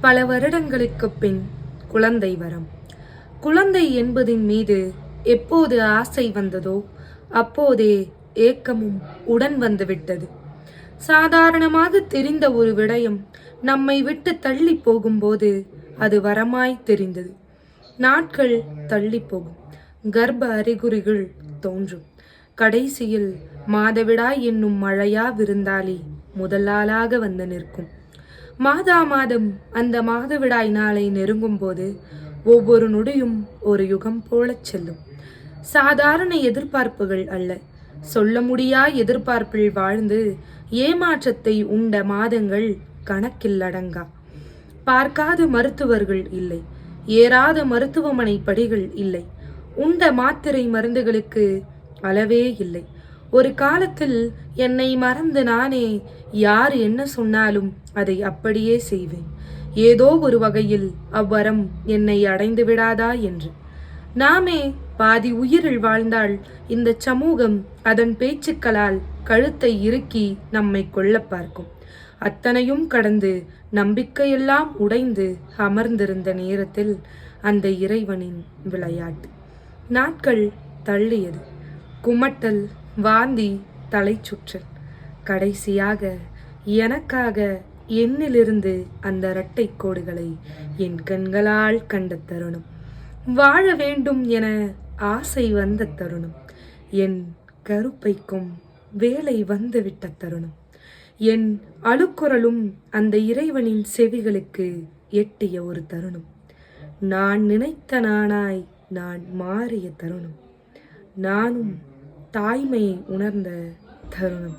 பல வருடங்களுக்குப் பின் குழந்தை வரம். குழந்தை என்பதின் மீது எப்போது ஆசை வந்ததோ அப்போதே ஏக்கமும் உடன் வந்துவிட்டது. சாதாரணமாக தெரிந்த ஒரு விடயம் நம்மை விட்டு தள்ளி போகும்போது அது வரமாய் தெரிந்தது. நாட்கள் தள்ளி போகும், கர்ப்ப அறிகுறிகள் தோன்றும். கடைசியில் மாதவிடாய் என்னும் மழையா விருந்தாளி முதலாளாக வந்து நிற்கும். மாதம் அந்த மாதவிடாய் நாளை நெருங்கும் போது ஒவ்வொரு நொடியும் ஒரு யுகம் போலச் செல்லும். சாதாரண எதிர்பார்ப்புகள் அல்ல, சொல்ல முடியா எதிர்பார்ப்பில் வாழ்ந்து ஏமாற்றத்தை உண்ட மாதங்கள் கணக்கில் அடங்கா. பார்க்காத மருத்துவர்கள் இல்லை, ஏறாத மருத்துவமனை படிகள் இல்லை, உண்ட மாத்திரை மருந்துகளுக்கு அளவே இல்லை. ஒரு காலத்தில் என்னை மறந்து நானே யார் என்ன சொன்னாலும் அதை அப்படியே செய்வேன். ஏதோ ஒரு வகையில் அவ்வரம் என்னை அடைந்து விடாதா என்று. நாமே பாதி உயிரில் வாழ்ந்தால் இந்த சமூகம் அதன் பேச்சுக்களால் கழுத்தை இறுக்கி நம்மை கொல்ல பார்க்கும். அத்தனையும் கடந்து நம்பிக்கையெல்லாம் உடைந்து அமர்ந்திருந்த நேரத்தில் அந்த இறைவனின் விளையாட்டு. நாட்கள் தள்ளியது. குமட்டல், வாந்தி, தலை சுற்றல். கடைசியாக எனக்காக என்னிலிருந்து அந்த இரட்டை கோடுகளை என் கண்களால் கண்ட தருணம். வாழ வேண்டும் என ஆசை வந்த தருணம். என் கருப்பைக்கும் வேலை வந்துவிட்ட தருணம். என் அழுக்குரலும் அந்த இறைவனின் செவிகளுக்கு எட்டிய ஒரு தருணம். நான் நினைத்த நானாய் நான் மாறிய தருணம். நானும் தாய்மையை உணர்ந்த தருணம்.